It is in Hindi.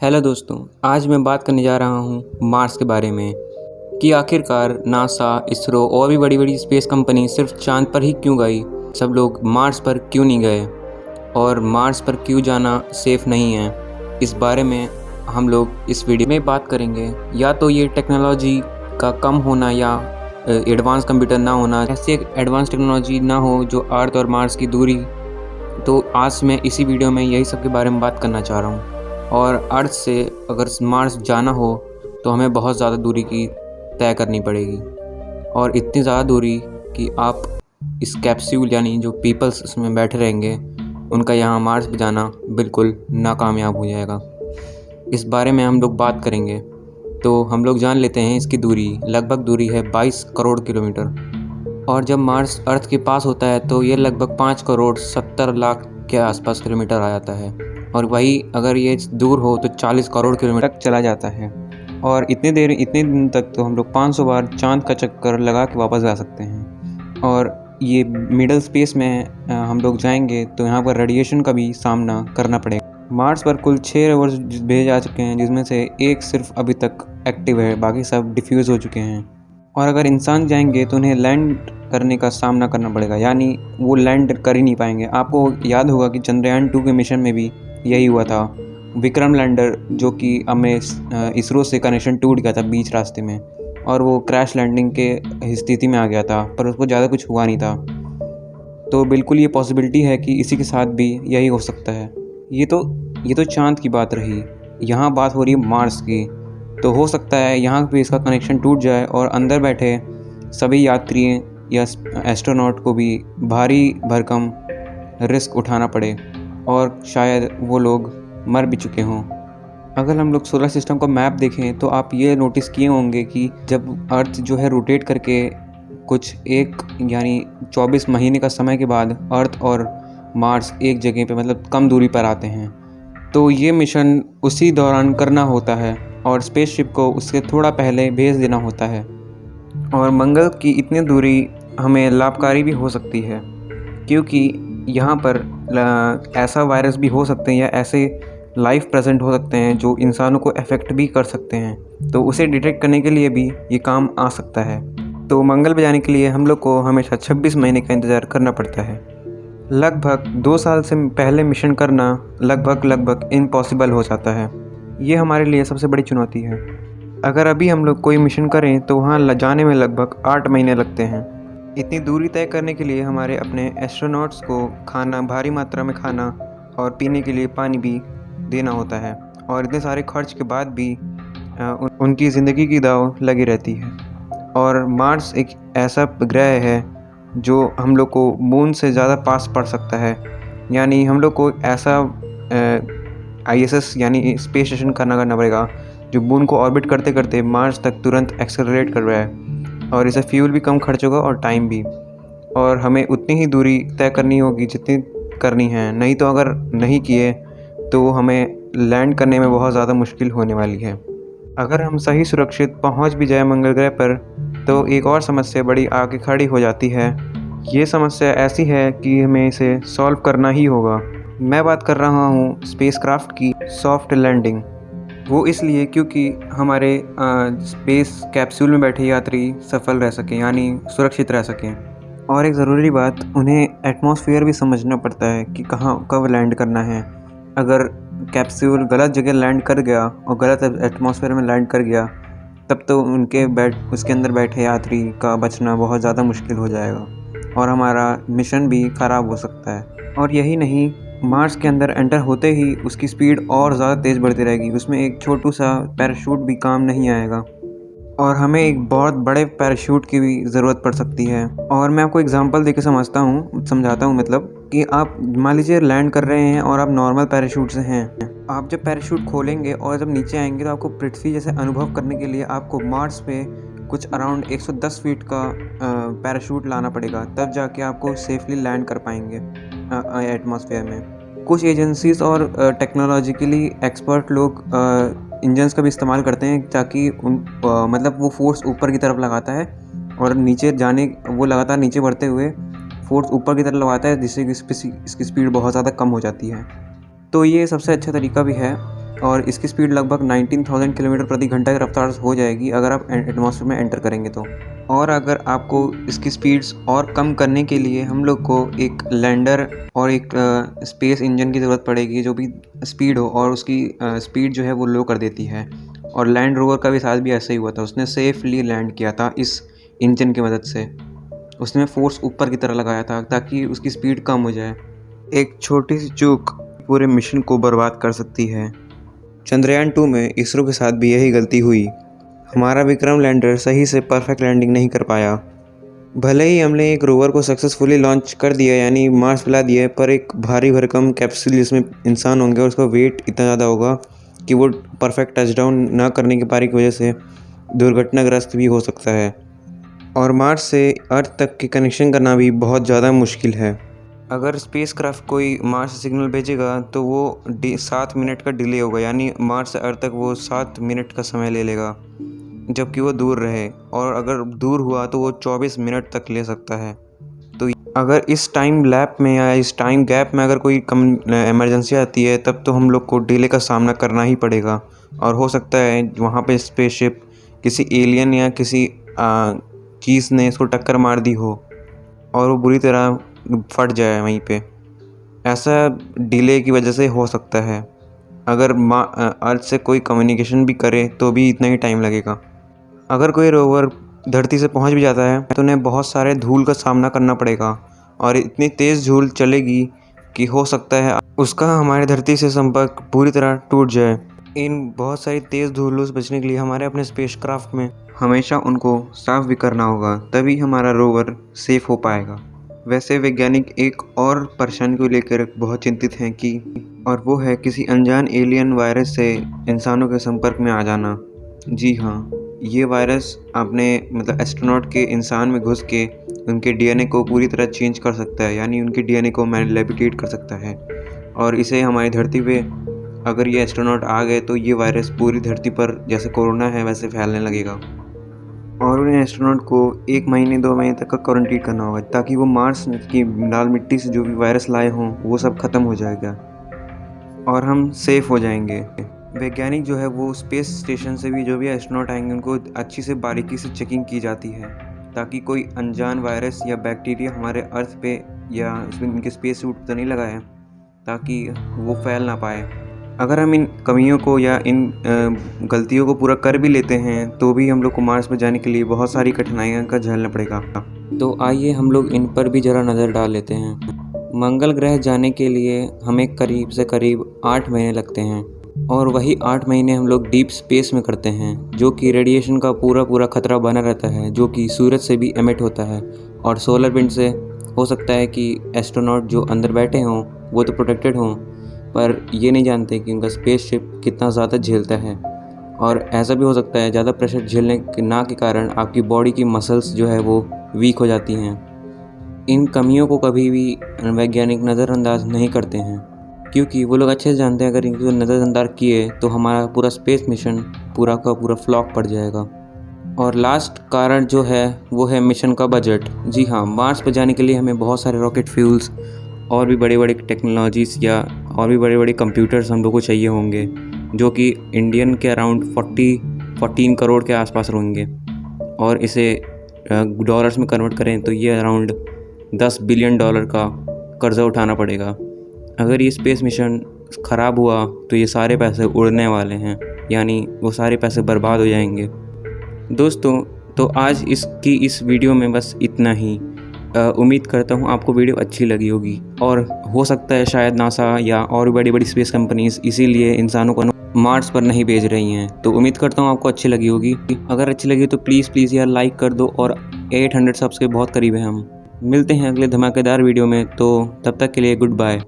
हेलो दोस्तों, आज मैं बात करने जा रहा हूँ मार्स के बारे में कि आखिरकार नासा, इसरो और भी बड़ी बड़ी स्पेस कंपनी सिर्फ चांद पर ही क्यों गई। सब लोग मार्स पर क्यों नहीं गए और मार्स पर क्यों जाना सेफ नहीं है। इस बारे में हम लोग इस वीडियो में बात करेंगे। या तो ये टेक्नोलॉजी का कम होना या एडवांस कंप्यूटर ना होना, ऐसी एक एडवांस टेक्नोलॉजी ना हो जो अर्थ और मार्स की दूरी। तो आज मैं इसी वीडियो में यही सब के बारे में बात करना चाह रहा हूँ। और अर्थ से अगर मार्स जाना हो तो हमें बहुत ज़्यादा दूरी की तय करनी पड़ेगी, और इतनी ज़्यादा दूरी कि आप इस कैप्सूल यानी जो पीपल्स उसमें बैठे रहेंगे उनका यहाँ मार्स पे जाना बिल्कुल नाकामयाब हो जाएगा। इस बारे में हम लोग बात करेंगे। तो हम लोग जान लेते हैं इसकी दूरी। लगभग दूरी है 22 करोड़ किलोमीटर, और जब मार्स अर्थ के पास होता है तो ये लगभग 5 करोड़ 70 लाख के आसपास किलोमीटर आ जाता है। और वही अगर ये दूर हो तो 40 करोड़ किलोमीटर तक चला जाता है। और इतने दिन तक तो हम लोग 500 बार चांद का चक्कर लगा के वापस आ सकते हैं। और ये मिडल स्पेस में हम लोग जाएंगे तो यहाँ पर रेडिएशन का भी सामना करना पड़ेगा। मार्स पर कुल 6 रोवर्स भेजे जा चुके हैं, जिसमें से एक सिर्फ अभी तक एक्टिव है, बाकी सब डिफ्यूज़ हो चुके हैं। और अगर इंसान जाएंगे तो उन्हें लैंड करने का सामना करना पड़ेगा, यानी वो लैंड कर ही नहीं पाएंगे। आपको याद होगा कि चंद्रयान 2 के मिशन में भी यही हुआ था। विक्रम लैंडर जो कि हमें इसरो से कनेक्शन टूट गया था बीच रास्ते में, और वो क्रैश लैंडिंग के स्थिति में आ गया था, पर उसको ज़्यादा कुछ हुआ नहीं था। तो बिल्कुल ये पॉसिबिलिटी है कि इसी के साथ भी यही हो सकता है। ये तो चांद की बात रही, यहाँ बात हो रही है मार्स की। तो हो सकता है यहाँ पे इसका कनेक्शन टूट जाए और अंदर बैठे सभी यात्री या एस्ट्रोनॉट को भी भारी भरकम रिस्क उठाना पड़े, और शायद वो लोग मर भी चुके हों। अगर हम लोग सोलर सिस्टम का मैप देखें तो आप ये नोटिस किए होंगे कि जब अर्थ जो है रोटेट करके कुछ एक यानी 24 महीने का समय के बाद अर्थ और मार्स एक जगह पे मतलब कम दूरी पर आते हैं, तो ये मिशन उसी दौरान करना होता है और स्पेसशिप को उससे थोड़ा पहले भेज देना होता है। और मंगल की इतनी दूरी हमें लाभकारी भी हो सकती है, क्योंकि यहाँ पर ऐसा वायरस भी हो सकते हैं या ऐसे लाइफ प्रेजेंट हो सकते हैं जो इंसानों को अफेक्ट भी कर सकते हैं। तो उसे डिटेक्ट करने के लिए भी ये काम आ सकता है। तो मंगल पे जाने के लिए हम लोग को हमेशा 26 महीने का इंतज़ार करना पड़ता है। लगभग 2 साल से पहले मिशन करना लगभग इम्पॉसिबल हो जाता है। ये हमारे लिए सबसे बड़ी चुनौती है। अगर अभी हम लोग कोई मिशन करें तो वहाँ जाने में लगभग 8 महीने लगते हैं। इतनी दूरी तय करने के लिए हमारे अपने एस्ट्रोनॉट्स को खाना, भारी मात्रा में खाना और पीने के लिए पानी भी देना होता है। और इतने सारे खर्च के बाद भी उनकी ज़िंदगी की दाव लगी रहती है। और मार्स एक ऐसा ग्रह है जो हम लोग को मून से ज़्यादा पास पड़ सकता है, यानी हम लोग को ऐसा ISS यानी स्पेस स्टेशन करना पड़ेगा जो मून को ऑर्बिट करते करते मार्स तक तुरंत एक्सेलरेट कर रहा है। और इससे फ्यूल भी कम खर्च होगा और टाइम भी। और हमें उतनी ही दूरी तय करनी होगी जितनी करनी है, नहीं तो अगर नहीं किए तो हमें लैंड करने में बहुत ज़्यादा मुश्किल होने वाली है। अगर हम सही सुरक्षित पहुंच भी जाए मंगल ग्रह पर तो एक और समस्या बड़ी आके खड़ी हो जाती है। ये समस्या ऐसी है कि हमें इसे सॉल्व करना ही होगा। मैं बात कर रहा हूँ स्पेसक्राफ्ट की सॉफ्ट लैंडिंग। वो इसलिए क्योंकि हमारे स्पेस कैप्सूल में बैठे यात्री सफल रह सकें, यानी सुरक्षित रह सकें। और एक ज़रूरी बात, उन्हें एटमॉस्फेयर भी समझना पड़ता है कि कहाँ कब लैंड करना है। अगर कैप्सूल गलत जगह लैंड कर गया और गलत एटमॉस्फेयर में लैंड कर गया, तब तो उसके अंदर बैठे यात्री का बचना बहुत ज़्यादा मुश्किल हो जाएगा और हमारा मिशन भी ख़राब हो सकता है। और यही नहीं, मार्स के अंदर एंटर होते ही उसकी स्पीड और ज़्यादा तेज़ बढ़ती रहेगी। उसमें एक छोटू सा पैराशूट भी काम नहीं आएगा, और हमें एक बहुत बड़े पैराशूट की भी ज़रूरत पड़ सकती है। और मैं आपको एग्जांपल देके समझाता हूँ, मतलब कि आप मान लीजिए लैंड कर रहे हैं और आप नॉर्मल पैराशूट से हैं। आप जब पैराशूट खोलेंगे और जब नीचे आएंगे तो आपको पृथ्वी जैसे अनुभव करने के लिए आपको मार्स पे कुछ अराउंड 110 फीट का पैराशूट लाना पड़ेगा, तब जाके आपको सेफली लैंड कर पाएंगे एटमॉस्फेयर में। कुछ एजेंसीज और टेक्नोलॉजिकली एक्सपर्ट लोग इंजन्स का भी इस्तेमाल करते हैं, ताकि मतलब वो फोर्स ऊपर की तरफ लगाता है और वो लगातार नीचे बढ़ते हुए फोर्स ऊपर की तरफ लगाता है, जिससे कि इसकी स्पीड बहुत ज़्यादा कम हो जाती है। तो ये सबसे अच्छा तरीका भी है और इसकी स्पीड लगभग 19,000 किलोमीटर प्रति घंटा की रफ्तार हो जाएगी अगर आप एटमॉस्फेयर में एंटर करेंगे तो। और अगर आपको इसकी स्पीड्स और कम करने के लिए हम लोग को एक लैंडर और एक स्पेस इंजन की ज़रूरत पड़ेगी जो भी स्पीड हो, और उसकी स्पीड जो है वो लो कर देती है। और लैंड रोवर का भी साथ भी ऐसा ही हुआ था, उसने सेफली लैंड किया था इस इंजन की मदद से। उसने फोर्स ऊपर की तरह लगाया था ताकि उसकी स्पीड कम हो जाए। एक छोटी सी चूक पूरे मिशन को बर्बाद कर सकती है। चंद्रयान 2 में इसरो के साथ भी यही गलती हुई। हमारा विक्रम लैंडर सही से परफेक्ट लैंडिंग नहीं कर पाया। भले ही हमने एक रोवर को सक्सेसफुली लॉन्च कर दिया, यानी मार्स पिला दिया, पर एक भारी भरकम कैप्सूल जिसमें इंसान होंगे और उसका वेट इतना ज़्यादा होगा कि वो परफेक्ट टचडाउन ना करने के पारी की वजह से दुर्घटनाग्रस्त भी हो सकता है। और मार्स से अर्थ तक के कनेक्शन करना भी बहुत ज़्यादा मुश्किल है। अगर स्पेसक्राफ्ट कोई मार्स से सिग्नल भेजेगा तो वो 7 मिनट का डिले होगा, यानी मार्स से अर्थ तक वो 7 मिनट का समय ले लेगा जबकि वो दूर रहे। और अगर दूर हुआ तो वो 24 मिनट तक ले सकता है। तो अगर इस टाइम लैप में या इस टाइम गैप में अगर कोई इमरजेंसी आती है तब तो हम लोग को डिले का सामना करना ही पड़ेगा। और हो सकता है वहाँ पे स्पेसशिप किसी एलियन या किसी चीज़ ने इसको टक्कर मार दी हो और वो बुरी तरह फट जाए वहीं पे। ऐसा डिले की वजह से हो सकता है। अगर अर्थ से कोई कम्युनिकेशन भी करे तो भी इतना ही टाइम लगेगा। अगर कोई रोवर धरती से पहुंच भी जाता है तो उन्हें बहुत सारे धूल का सामना करना पड़ेगा, और इतनी तेज़ धूल चलेगी कि हो सकता है उसका हमारे धरती से संपर्क पूरी तरह टूट जाए। इन बहुत सारी तेज़ धूलों से बचने के लिए हमारे अपने स्पेसक्राफ्ट में हमेशा उनको साफ भी करना होगा, तभी हमारा रोवर सेफ हो पाएगा। वैसे वैज्ञानिक एक और परेशानी को लेकर बहुत चिंतित हैं और वो है किसी अनजान एलियन वायरस से इंसानों के संपर्क में आ जाना। जी हाँ, ये वायरस अपने एस्ट्रोनॉट के इंसान में घुस के उनके डीएनए को पूरी तरह चेंज कर सकता है, यानी उनके डीएनए को मैनिपुलेट कर सकता है। और इसे हमारी धरती पे अगर ये एस्ट्रोनॉट आ गए तो ये वायरस पूरी धरती पर जैसे कोरोना है वैसे फैलने लगेगा। और उन्हें एस्ट्रोनॉट को 1 महीने 2 महीने तक का क्वारंटीन करना होगा ताकि वो मार्स की लाल मिट्टी से जो भी वायरस लाए हों वो सब ख़त्म हो जाएगा और हम सेफ़ हो जाएंगे। वैज्ञानिक जो है वो स्पेस स्टेशन से भी जो भी एस्ट्रोनॉट आएंगे उनको अच्छी से बारीकी से चेकिंग की जाती है ताकि कोई अनजान वायरस या बैक्टीरिया हमारे अर्थ पे या इनके स्पेस सूट तो नहीं लगाए ताकि वो फैल ना पाए। अगर हम इन कमियों को या इन गलतियों को पूरा कर भी लेते हैं तो भी हम लोग को मार्स पर जाने के लिए बहुत सारी कठिनाइयों का झेलना पड़ेगा। तो आइए हम लोग इन पर भी ज़रा नज़र डाल लेते हैं। मंगल ग्रह जाने के लिए हमें करीब से करीब 8 महीने लगते हैं, और वही 8 महीने हम लोग डीप स्पेस में करते हैं जो कि रेडिएशन का पूरा खतरा बना रहता है, जो कि सूरज से भी एमिट होता है और सोलर विंड से। हो सकता है कि एस्ट्रोनॉट जो अंदर बैठे हों वो तो प्रोटेक्टेड हों, पर ये नहीं जानते कि उनका स्पेसशिप कितना ज़्यादा झेलता है। और ऐसा भी हो सकता है ज़्यादा प्रेशर झेलने के कारण आपकी बॉडी की मसल्स जो है वो वीक हो जाती हैं। इन कमियों को कभी भी वैज्ञानिक नज़रअंदाज नहीं करते हैं, क्योंकि वो लोग अच्छे से जानते हैं अगर इनको नज़रअंदाज किए तो हमारा पूरा स्पेस मिशन पूरा का पूरा फ्लॉप पड़ जाएगा। और लास्ट कारण जो है वो है मिशन का बजट। जी हाँ, मार्स पर जाने के लिए हमें बहुत सारे रॉकेट फ्यूल्स और भी बड़े बड़े टेक्नोलॉजीज़ या और भी बड़े बड़े कंप्यूटर्स हम लोग को चाहिए होंगे, जो कि इंडियन के अराउंड 14 करोड़ के आसपास होंगे। और इसे डॉलर्स में कन्वर्ट करें तो ये अराउंड $10 बिलियन का कर्ज़ा उठाना पड़ेगा। अगर ये स्पेस मिशन ख़राब हुआ तो ये सारे पैसे उड़ने वाले हैं, यानी वो सारे पैसे बर्बाद हो जाएंगे। दोस्तों, तो आज इस वीडियो में बस इतना ही। उम्मीद करता हूँ आपको वीडियो अच्छी लगी होगी, और हो सकता है शायद नासा या और भी बड़ी स्पेस कंपनीज इसीलिए इंसानों को मार्स पर नहीं भेज रही हैं। तो उम्मीद करता हूँ आपको अच्छी लगी होगी। अगर अच्छी लगी तो प्लीज़ यार लाइक कर दो, और 800 सब्स के बहुत करीब हैं हम। मिलते हैं अगले धमाकेदार वीडियो में, तो तब तक के लिए गुड बाय।